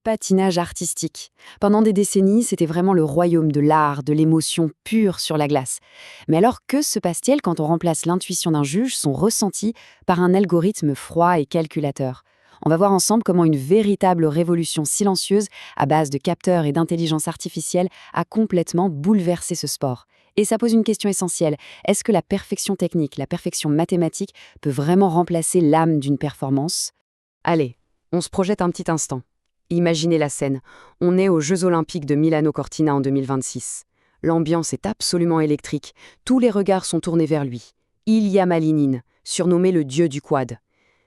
patinage artistique. Pendant des décennies, c'était vraiment le royaume de l'art, de l'émotion pure sur la glace. Mais alors, que se passe-t-il quand on remplace l'intuition d'un juge, son ressenti, par un algorithme froid et calculateur? On va voir ensemble comment une véritable révolution silencieuse, à base de capteurs et d'intelligence artificielle, a complètement bouleversé ce sport. Et ça pose une question essentielle. Est-ce que la perfection technique, la perfection mathématique, peut vraiment remplacer l'âme d'une performance? Allez, on se projette un petit instant. Imaginez la scène. On est aux Jeux Olympiques de Milano-Cortina en 2026. L'ambiance est absolument électrique. Tous les regards sont tournés vers lui. Ilia Malinin, surnommé le dieu du quad.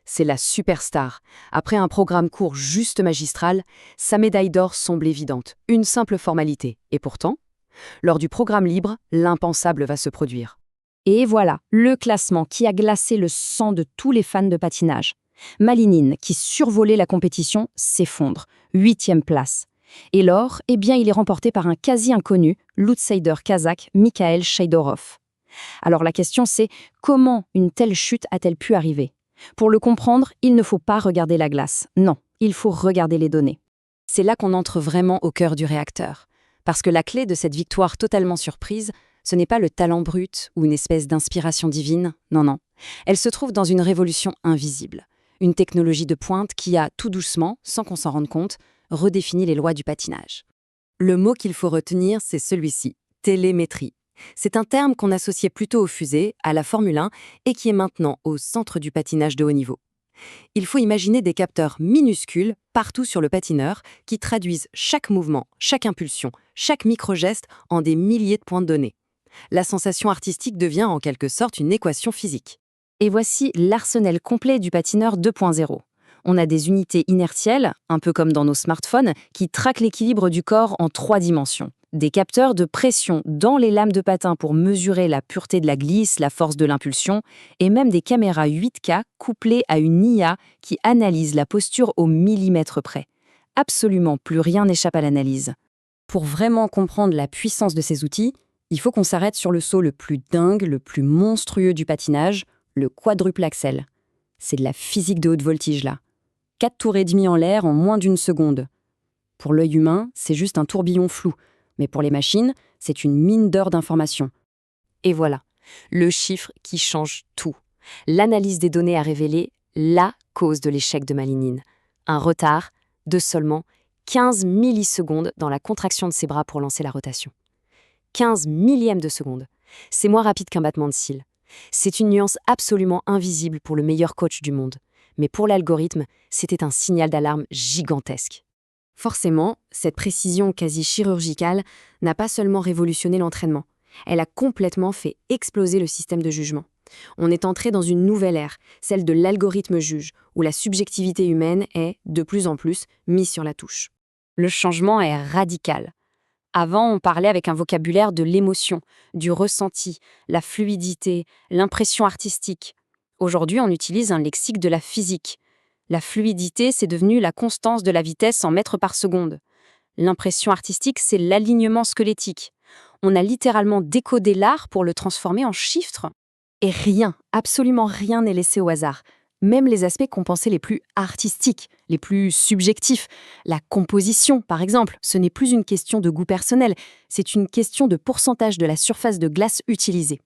C'est la superstar. Après un programme court juste magistral, sa médaille d'or semble évidente. Une simple formalité. Et pourtant, lors du programme libre, l'impensable va se produire. Et voilà, le classement qui a glacé le sang de tous les fans de patinage. Malinin, qui survolait la compétition, s'effondre. 8e place. Et l'or, eh bien, il est remporté par un quasi-inconnu, l'outsider kazakh Mikhail Shaidorov. Alors la question c'est, comment une telle chute a-t-elle pu arriver? Pour le comprendre, il ne faut pas regarder la glace. Non, il faut regarder les données. C'est là qu'on entre vraiment au cœur du réacteur. Parce que la clé de cette victoire totalement surprise, ce n'est pas le talent brut ou une espèce d'inspiration divine, non. Elle se trouve dans une révolution invisible. Une technologie de pointe qui a, tout doucement, sans qu'on s'en rende compte, redéfini les lois du patinage. Le mot qu'il faut retenir, c'est celui-ci, télémétrie. C'est un terme qu'on associait plutôt aux fusées, à la Formule 1, et qui est maintenant au centre du patinage de haut niveau. Il faut imaginer des capteurs minuscules partout sur le patineur qui traduisent chaque mouvement, chaque impulsion, chaque micro-geste en des milliers de points de données. La sensation artistique devient en quelque sorte une équation physique. Et voici l'arsenal complet du patineur 2.0. On a des unités inertielles, un peu comme dans nos smartphones, qui traquent l'équilibre du corps en 3 dimensions. Des capteurs de pression dans les lames de patin pour mesurer la pureté de la glisse, la force de l'impulsion, et même des caméras 8K couplées à une IA qui analyse la posture au millimètre près. Absolument plus rien n'échappe à l'analyse. Pour vraiment comprendre la puissance de ces outils, il faut qu'on s'arrête sur le saut le plus dingue, le plus monstrueux du patinage, le quadruple axel. C'est de la physique de haute voltige là. 4 tours et demi en l'air en moins d'une seconde. Pour l'œil humain, c'est juste un tourbillon flou. Mais pour les machines, c'est une mine d'or d'informations. Et voilà, le chiffre qui change tout. L'analyse des données a révélé la cause de l'échec de Malinin. Un retard de seulement 15 millisecondes dans la contraction de ses bras pour lancer la rotation. 15 millièmes de seconde. C'est moins rapide qu'un battement de cils. C'est une nuance absolument invisible pour le meilleur coach du monde. Mais pour l'algorithme, c'était un signal d'alarme gigantesque. Forcément, cette précision quasi chirurgicale n'a pas seulement révolutionné l'entraînement, elle a complètement fait exploser le système de jugement. On est entré dans une nouvelle ère, celle de l'algorithme juge, où la subjectivité humaine est, de plus en plus, mise sur la touche. Le changement est radical. Avant, on parlait avec un vocabulaire de l'émotion, du ressenti, la fluidité, l'impression artistique. Aujourd'hui, on utilise un lexique de la physique. La fluidité, c'est devenu la constance de la vitesse en mètres par seconde. L'impression artistique, c'est l'alignement squelettique. On a littéralement décodé l'art pour le transformer en chiffres. Et rien, absolument rien n'est laissé au hasard. Même les aspects qu'on pensait les plus artistiques, les plus subjectifs. La composition, par exemple, ce n'est plus une question de goût personnel, c'est une question de pourcentage de la surface de glace utilisée.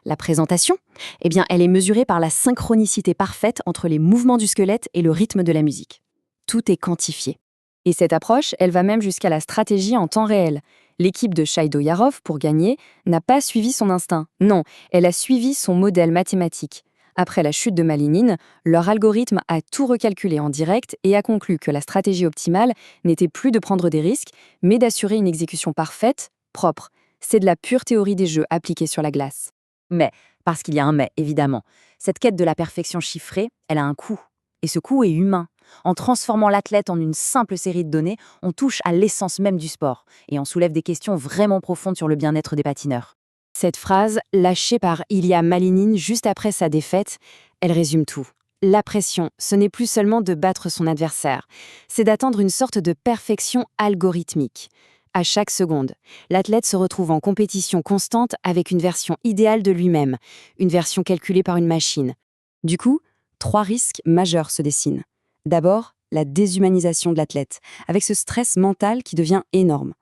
La présentation, eh bien, elle est mesurée par la synchronicité parfaite entre les mouvements du squelette et le rythme de la musique. Tout est quantifié. Et cette approche, elle va même jusqu'à la stratégie en temps réel. L'équipe de Shaidorov, pour gagner, n'a pas suivi son instinct. Non, elle a suivi son modèle mathématique. Après la chute de Malinin, leur algorithme a tout recalculé en direct et a conclu que la stratégie optimale n'était plus de prendre des risques, mais d'assurer une exécution parfaite, propre. C'est de la pure théorie des jeux appliquée sur la glace. Mais, parce qu'il y a un mais, évidemment, cette quête de la perfection chiffrée, elle a un coût. Et ce coût est humain. En transformant l'athlète en une simple série de données, on touche à l'essence même du sport et on soulève des questions vraiment profondes sur le bien-être des patineurs. Cette phrase, lâchée par Ilia Malinin juste après sa défaite, elle résume tout. La pression, ce n'est plus seulement de battre son adversaire, c'est d'attendre une sorte de perfection algorithmique. À chaque seconde, l'athlète se retrouve en compétition constante avec une version idéale de lui-même, une version calculée par une machine. Du coup, 3 risques majeurs se dessinent. D'abord, la déshumanisation de l'athlète, avec ce stress mental qui devient énorme.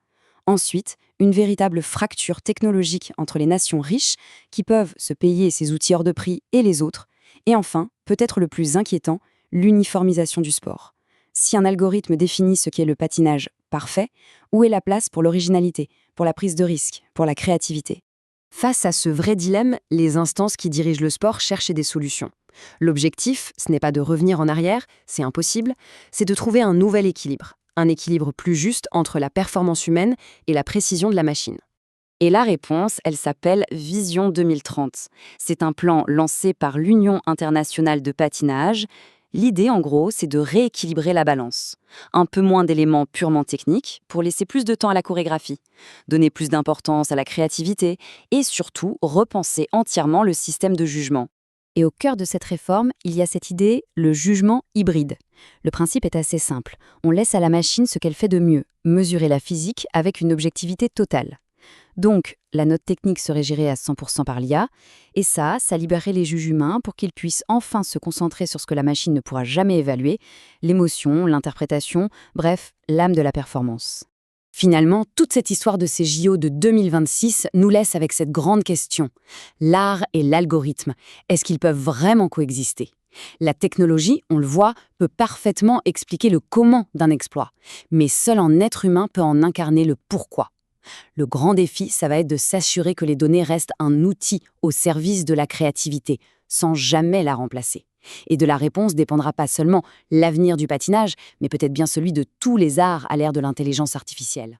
Ensuite, une véritable fracture technologique entre les nations riches qui peuvent se payer ces outils hors de prix et les autres. Et enfin, peut-être le plus inquiétant, l'uniformisation du sport. Si un algorithme définit ce qu'est le patinage parfait, où est la place pour l'originalité, pour la prise de risque, pour la créativité? Face à ce vrai dilemme, les instances qui dirigent le sport cherchent des solutions. L'objectif, ce n'est pas de revenir en arrière, c'est impossible, c'est de trouver un nouvel équilibre. Un équilibre plus juste entre la performance humaine et la précision de la machine. Et la réponse, elle s'appelle Vision 2030. C'est un plan lancé par l'Union internationale de patinage. L'idée, en gros, c'est de rééquilibrer la balance. Un peu moins d'éléments purement techniques pour laisser plus de temps à la chorégraphie, donner plus d'importance à la créativité et surtout repenser entièrement le système de jugement. Et au cœur de cette réforme, il y a cette idée, le jugement hybride. Le principe est assez simple. On laisse à la machine ce qu'elle fait de mieux, mesurer la physique avec une objectivité totale. Donc, la note technique serait gérée à 100% par l'IA, et ça libérerait les juges humains pour qu'ils puissent enfin se concentrer sur ce que la machine ne pourra jamais évaluer, l'émotion, l'interprétation, bref, l'âme de la performance. Finalement, toute cette histoire de ces JO de 2026 nous laisse avec cette grande question. L'art et l'algorithme, est-ce qu'ils peuvent vraiment coexister ? La technologie, on le voit, peut parfaitement expliquer le comment d'un exploit, mais seul un être humain peut en incarner le pourquoi. Le grand défi, ça va être de s'assurer que les données restent un outil au service de la créativité, sans jamais la remplacer. Et de la réponse dépendra pas seulement l'avenir du patinage, mais peut-être bien celui de tous les arts à l'ère de l'intelligence artificielle.